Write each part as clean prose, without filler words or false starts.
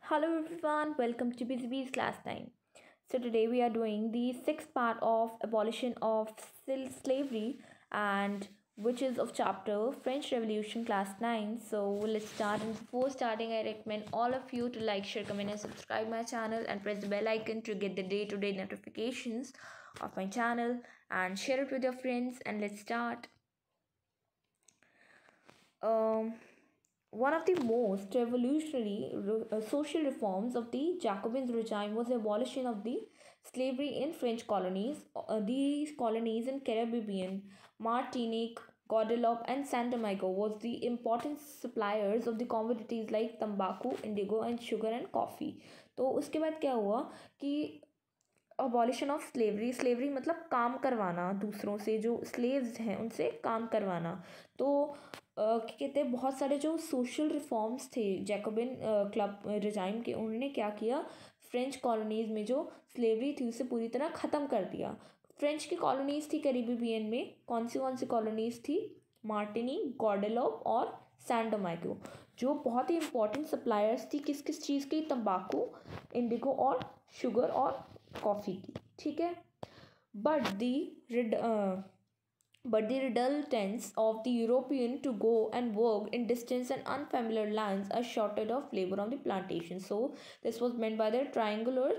Hello everyone, welcome to BZB's class 9. So today we are doing the sixth part of abolition of slavery and which is of chapter French Revolution class 9. So let's start, and before starting I recommend all of you to like, share, comment and subscribe my channel and press the bell icon to get the day-to-day notifications of my channel and share it with your friends, and let's start. One of the most revolutionary social reforms of the Jacobin regime was the abolition of the slavery in French colonies. These colonies in Caribbean, Martinique, Guadeloupe, and Saint Domingo was the important suppliers of the commodities like तंबाकू, indigo, and sugar and coffee. तो उसके बाद क्या हुआ कि abolition of slavery मतलब काम करवाना, दूसरों से जो स्लेव्स हैं उनसे काम करवाना। तो क्या कहते हैं, बहुत सारे जो सोशल रिफॉर्म्स थे जैकोबिन क्लब रिजाइम के, उन्होंने क्या किया, फ्रेंच कॉलोनीज़ में जो स्लेवरी थी उसे पूरी तरह ख़त्म कर दिया। फ्रेंच की कॉलोनीज़ थी कैरिबियन में, कौन सी कॉलोनीज़ थी, मार्टिनिक, गॉडेलोप और सैन डोमिंगो, जो बहुत ही इंपॉर्टेंट सप्लायर्स थी किस किस चीज़ की, तंबाकू, इंडिगो और शुगर और कॉफ़ी की। ठीक है, but the reluctance of the European to go and work in distant and unfamiliar lands a shortage of labor on the plantation. So this was meant by the triangular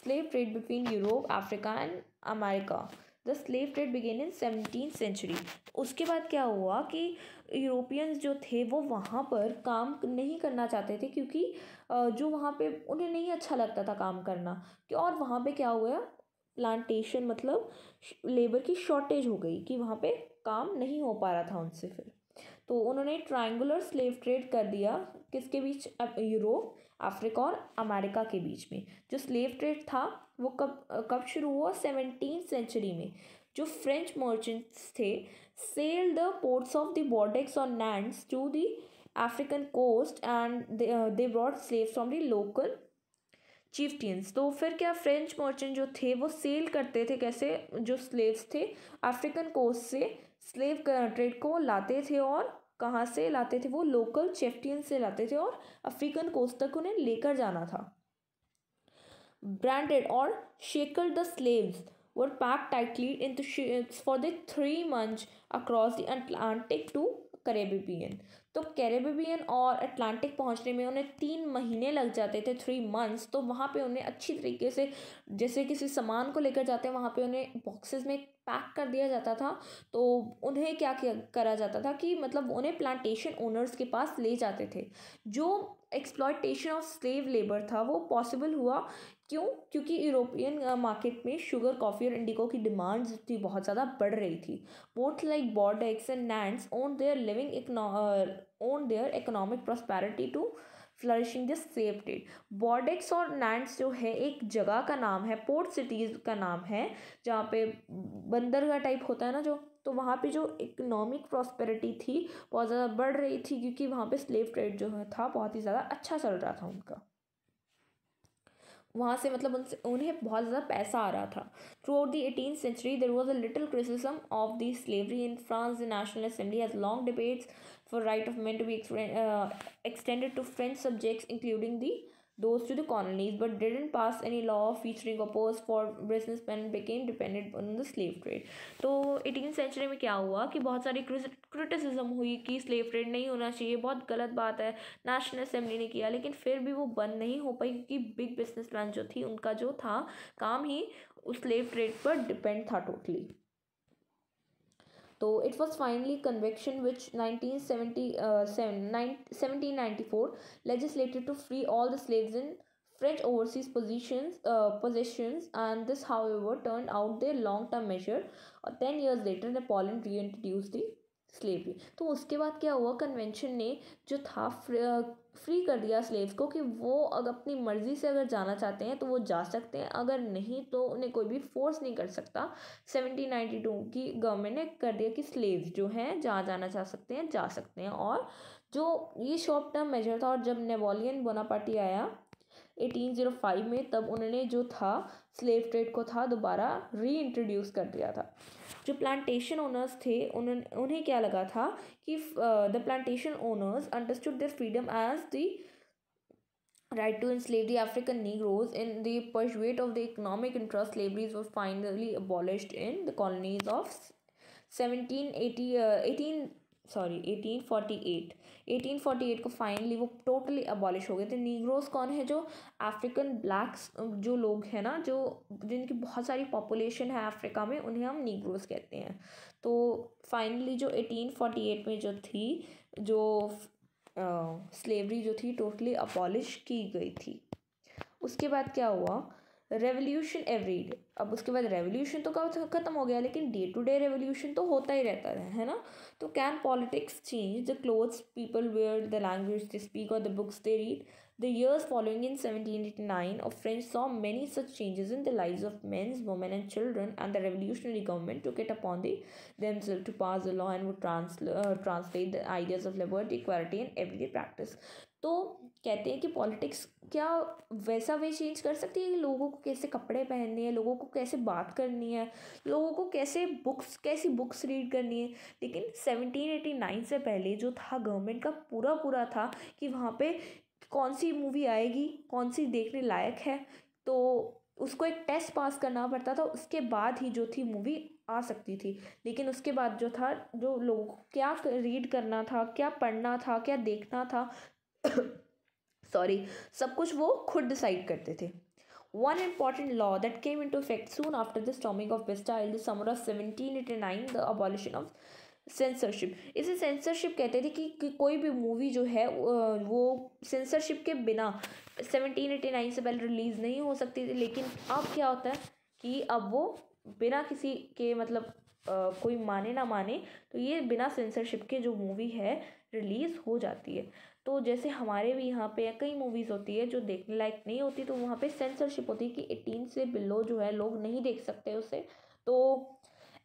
slave trade between Europe, Africa and America. The slave trade began in 17th century. उसके बाद क्या हुआ कि Europeans जो थे वो वहाँ पर काम नहीं करना चाहते थे, क्योंकि जो वहाँ पे उन्हें नहीं अच्छा लगता था काम करना, कि और वहाँ पे क्या हुआ, प्लांटेशन मतलब लेबर की शॉर्टेज हो गई कि वहाँ पे काम नहीं हो पा रहा था उनसे। फिर तो उन्होंने ट्रायंगुलर स्लेव ट्रेड कर दिया, किसके बीच, यूरोप, अफ्रीका और अमेरिका के बीच में। जो स्लेव ट्रेड था वो कब शुरू हुआ, 17th सेंचुरी में। जो फ्रेंच मर्चेंट्स थे sailed the ports of the Bordeaux और Nantes to the African coast and they brought slaves from the local chieftains. तो फिर क्या, फ्रेंच मर्चेंट जो थे वो सेल करते थे, कैसे, जो स्लेव्स थे अफ्रीकन कोस्ट से स्लेव ट्रेड को लाते थे, और कहाँ से लाते थे, वो लोकल चिफ्टियंस से लाते थे और अफ्रीकन कोस्ट तक उन्हें लेकर जाना था। ब्रांडेड और shackled the slaves were packed tightly into ships for the 3 months across the Atlantic to Caribbean. तो कैरेबियन और अटलांटिक पहुंचने में उन्हें 3 महीने लग जाते थे, 3 months। तो वहाँ पे उन्हें अच्छी तरीके से, जैसे किसी सामान को लेकर जाते हैं वहाँ पे उन्हें बॉक्सेस में पैक कर दिया जाता था। तो उन्हें क्या करा जाता था कि मतलब उन्हें प्लांटेशन ओनर्स के पास ले जाते थे। जो एक्सप्लॉयटेशन ऑफ स्लेव लेबर था वो पॉसिबल हुआ, क्यों, क्योंकि यूरोपियन मार्केट में शुगर, कॉफ़ी और इंडिगो की डिमांड थी, बहुत ज़्यादा बढ़ रही थी। Ports like Bordeaux and Nantes owned their economic prosperity to flourishing the slave trade. Bordeaux और नैंड्स जो है एक जगह का नाम है, पोर्ट सिटीज़ का नाम है, जहाँ पे बंदरगाह टाइप होता है ना जो, तो वहाँ पे जो इकोनॉमिक प्रॉस्पेरिटी थी बहुत ज़्यादा बढ़ रही थी, क्योंकि वहाँ पे स्लेव ट्रेड जो था बहुत ही ज़्यादा अच्छा चल रहा था उनका। वहाँ से मतलब उनसे उन्हें बहुत ज़्यादा पैसा आ रहा था। Through out the 18th century there was a little criticism of the slavery in France. The National Assembly has long debates for right of men to be extended to French subjects, including those to the colonies, but didn't pass any law featuring a pause for businessmen became dependent on the slave trade. तो 18th century में क्या हुआ कि बहुत सारी criticism हुई कि slave trade नहीं होना चाहिए, बहुत गलत बात है, नेशनल असेंबली ने किया, लेकिन फिर भी वो बंद नहीं हो पाई, क्योंकि बिग बिजनेसमैन जो थी उनका जो था काम ही उस स्लेव ट्रेड पर डिपेंड था टोटली। तो it was finally convection which 1794 legislated to free all the slaves in French overseas possessions, and this however turned out their long-term measure. 10 years later Napoleon reintroduced the slavery. तो उसके बाद क्या हुआ, convention ने जो था free कर दिया स्लेव्स को, कि वो अगर अपनी मर्ज़ी से अगर जाना चाहते हैं तो वो जा सकते हैं, अगर नहीं तो उन्हें कोई भी फोर्स नहीं कर सकता। 1792 की गवर्नमेंट ने कर दिया कि स्लेव्स जो हैं जहाँ जाना चाह सकते हैं जा सकते हैं। और जो ये शॉर्ट टर्म मेजर था, और जब नेपोलियन बोनापार्टी आया 1805 में, तब उन्होंने जो था स्लेव ट्रेड को था दोबारा री इंट्रोड्यूस कर दिया था। जो प्लांटेशन ओनर्स थे उन्हें क्या लगा था कि the plantation owners understood their freedom as the right to enslave the African Negroes in the pursuit of the economic interest. Slavery was finally abolished in the colonies of 1780 18 sorry 1848 1848 को finally वो totally abolish हो गए थे। Negroes कौन है? जो African blacks जो लोग हैं ना, जो जिनकी बहुत सारी पॉपुलेशन है अफ्रीका में, उन्हें हम नीग्रोस कहते हैं। तो फाइनली जो 1848 में जो थी, जो स्लेवरी जो थी टोटली अबॉलिश की गई थी। उसके बाद क्या हुआ? Revolution every day. अब उसके बाद रेवोल्यूशन तो कब खत्म हो गया, लेकिन डे टू डे रेवोल्यूशन तो होता ही रहता है ना। तो can politics change the clothes people wear, the language they speak और the books they read? The years following in 1789 of French saw many such changes in the lives of men, women and children, and the revolutionary government took it upon themselves to pass a law and would translate the ideas of liberty, equality and everyday practice. तो कहते हैं कि politics क्या वैसा वे change कर सकती है कि लोगों को कैसे कपड़े पहनने हैं, लोगों को कैसे बात करनी है, लोगों को कैसी बुक्स रीड करनी है। लेकिन 1789 से पहले जो था गवर्नमेंट का पूरा था कि वहाँ पे कौन सी मूवी आएगी, कौन सी देखने लायक है, तो उसको एक टेस्ट पास करना पड़ता था। उसके बाद ही जो थी मूवी आ सकती थी। लेकिन उसके बाद जो था, जो लोगों को क्या रीड करना था, क्या पढ़ना था, क्या देखना था सॉरी, सब कुछ वो खुद डिसाइड करते थे। One important law that came into effect soon after the storming of Bastille, the summer of 1789, the abolition of censorship. इसे सेंसरशिप कहते थे कि कोई भी मूवी जो है वो सेंसरशिप के बिना 1789 से पहले रिलीज़ नहीं हो सकती थी। लेकिन अब क्या होता है कि अब वो बिना किसी के मतलब कोई माने ना माने, तो ये बिना सेंसरशिप के जो मूवी है रिलीज़ हो जाती है। तो जैसे हमारे भी यहाँ पे कई मूवीज़ होती है जो देखने लायक नहीं होती, तो वहाँ पे सेंसरशिप होती है कि 18 से बिलो जो है लोग नहीं देख सकते उसे। तो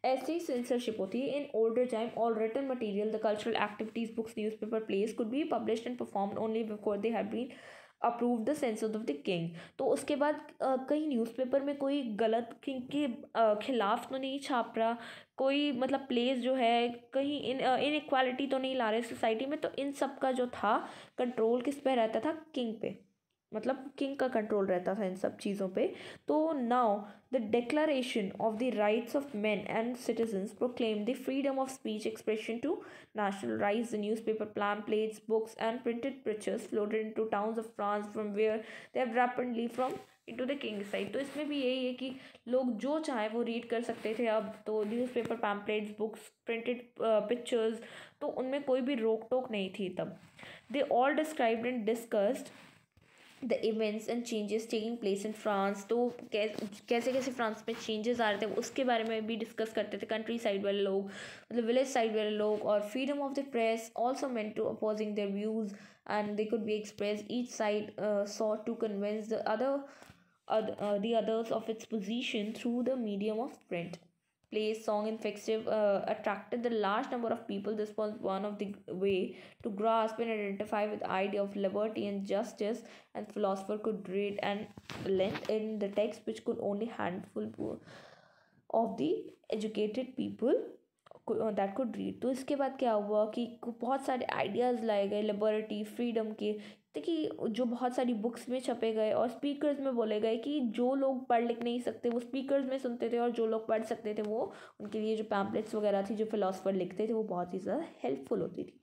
ऐसी सेंसरशिप होती है। In older time all written material, the cultural activities, books, newspaper, plays could be published and performed only before they had been approve the censors of the king. तो उसके बाद कहीं न्यूज़पेपर में कोई गलत किंग के खिलाफ तो नहीं छाप रहा, कोई मतलब प्लेस जो है कहीं इनइक्वालिटी तो नहीं ला रहे सोसाइटी में। तो इन सब का जो था कंट्रोल किस पे रहता था? किंग पे, मतलब किंग का कंट्रोल रहता था इन सब चीज़ों पे। तो now the declaration of the rights of man and citizens proclaim the freedom of speech expression to nationalize the newspaper pamphlets, books and printed pictures floated into towns of France from where they have rapidly from into the king's side। तो इसमें भी यही है कि लोग जो चाहे वो रीड कर सकते थे। अब तो newspaper pamphlets, books, printed pictures, तो उनमें कोई भी रोक टोक नहीं थी तब। They all described and discussed the events and changes taking place in France. तो कैसे कैसे फ्रांस में चेंजेस आ रहे थे उसके बारे में भी डिस्कस करते थे कंट्री साइड वाले लोग, मतलब विलेज साइड वाले लोग। और freedom of the press also meant to opposing their views and they could be express each side sought to convince the others of its position through the medium of print. Plays, song and festive attracted the large number of people. This was one of the way to grasp and identify with the idea of liberty and justice, and philosopher could read and length in the text which could only handful of the educated people that could read. तो इसके बाद क्या हुआ कि बहुत सारे ideas लाए गए लिबर्टी, फ्रीडम के। देखिए जो बहुत सारी बुक्स में छपे गए और स्पीकर्स में बोले गए कि जो लोग पढ़ लिख नहीं सकते वो स्पीकर्स में सुनते थे, और जो लोग पढ़ सकते थे वो उनके लिए जो पैम्पलेट्स वगैरह थी, जो फिलोसफर लिखते थे, वो बहुत ही ज़्यादा हेल्पफुल होती थी।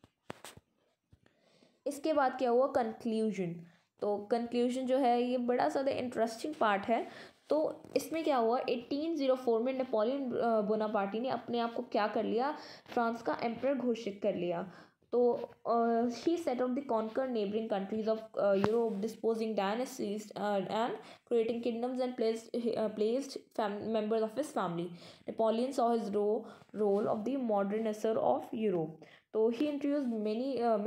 इसके बाद क्या हुआ? कंक्लूजन। तो कंक्लूजन जो है ये बड़ा ज़्यादा इंटरेस्टिंग पार्ट है। तो इसमें क्या हुआ? 1804 में नेपोलियन बोनापार्टी ने अपने आप को क्या कर लिया? फ्रांस का एम्परर घोषित कर लिया। तो he set out the conquer neighbouring countries of Europe, disposing dynasties and creating kingdoms and placed members of his family. Napoleon saw his role of the modernizer of Europe. So he introduced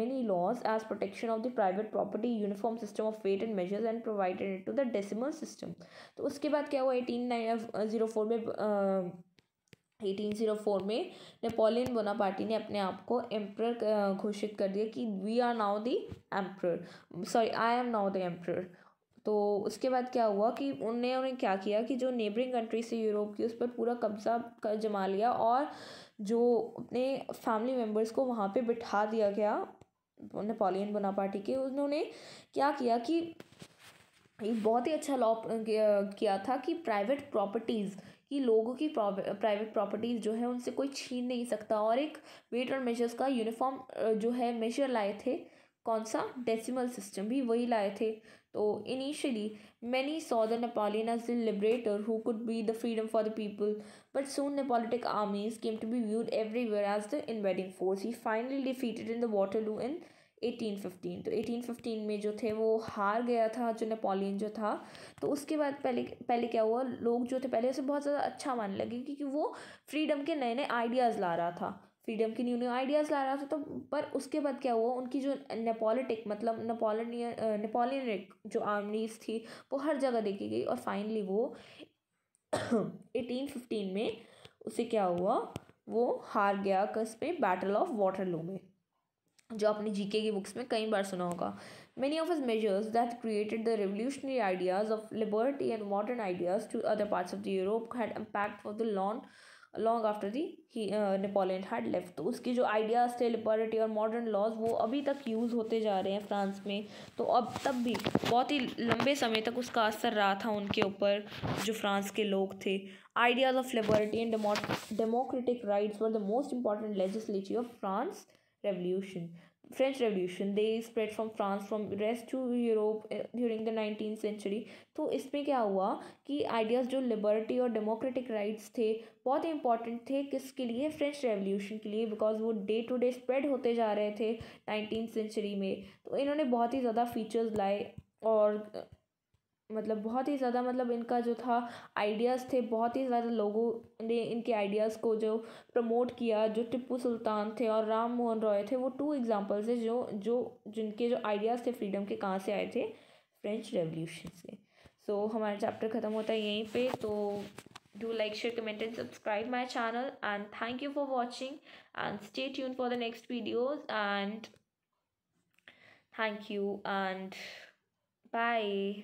many laws as protection of the private property, uniform system of weight and measures, and provided it to the decimal system. तो उसके बाद क्या हुआ? 1804 में Napoleon बोनापार्टी ने अपने आप को एम्परर घोषित कर दिया कि we are now the emperor, sorry I am now the emperor. तो उसके बाद क्या हुआ कि उन्होंने क्या किया कि जो नेबरिंग कंट्री से यूरोप की, उस पर पूरा कब्जा जमा लिया, और जो अपने फैमिली मेम्बर्स को वहाँ पे बिठा दिया गया नेपोलियन बोनापार्टी के, उन्होंने क्या किया कि एक बहुत ही अच्छा लॉ किया था कि प्राइवेट प्रॉपर्टीज़ की, लोगों की प्राइवेट प्रॉपर्टीज़ जो है उनसे कोई छीन नहीं सकता, और एक वेट और मेजर्स का यूनिफॉर्म जो है मेजर लाए थे। कौन सा? डेसिमल सिस्टम भी वही लाए थे। तो initially many saw the Napoleon as the liberator who could be the freedom for the people, but soon Nepolitic armies came to be viewed everywhere as the invading force. He finally defeated in the Waterloo in 1815। तो 1815 में जो थे वो हार गया था जो Napoleon जो था। तो उसके बाद पहले पहले क्या हुआ, लोग जो थे पहले उसे बहुत ज़्यादा अच्छा मानने लगे क्योंकि वो फ्रीडम के नए नए आइडियाज़ ला रहा था, फ्रीडम के न्यू न्यू आइडियाज़ ला रहा था। तो पर उसके बाद क्या हुआ, उनकी जो नेपोलिटिक मतलब नेपोलियनिक जो आर्मीज थी वो हर जगह देखी गई, और फाइनली वो 1815 में उसे क्या हुआ, वो हार गया किस में? बैटल ऑफ वाटरलू में, जो आपने जीके की बुक्स में कई बार सुना होगा। Many of his measures that created the revolutionary ideas of liberty and modern ideas to other parts of the Europe had impact for the long after the Napoleon had left। तो उसके जो ideas थे liberty और modern laws वो अभी तक use होते जा रहे हैं फ्रांस में। तो अब तब भी बहुत ही लंबे समय तक उसका असर रहा था उनके ऊपर, जो फ्रांस के लोग थे। Ideas of liberty and democratic rights were the most important legislature of French Revolution। They spread from France from rest to Europe during the 19th century। तो इसमें क्या हुआ कि आइडियाज़ जो लिबर्टी और डेमोक्रेटिक राइट्स थे बहुत ही इंपॉर्टेंट थे, किसके लिए? फ्रेंच रेवोल्यूशन के लिए, बिकॉज वो डे टू डे स्प्रेड होते जा रहे थे 19th सेंचुरी में। तो इन्होंने बहुत ही ज़्यादा फीचर्स लाए, और मतलब बहुत ही ज़्यादा मतलब इनका जो था आइडियाज़ थे, बहुत ही ज़्यादा लोगों ने इनके आइडियाज़ को जो प्रमोट किया। जो टिप्पू सुल्तान थे और राम मोहन रॉय थे वो टू एग्जांपल्स है जो जो जिनके जो आइडियाज़ थे फ्रीडम के, कहाँ से आए थे? फ्रेंच रेवोल्यूशन से। सो हमारा चैप्टर ख़त्म होता है यहीं पे। तो do like, share, comment and subscribe my channel, and thank you for watching, and stay tune for the next videos, and thank you and bye.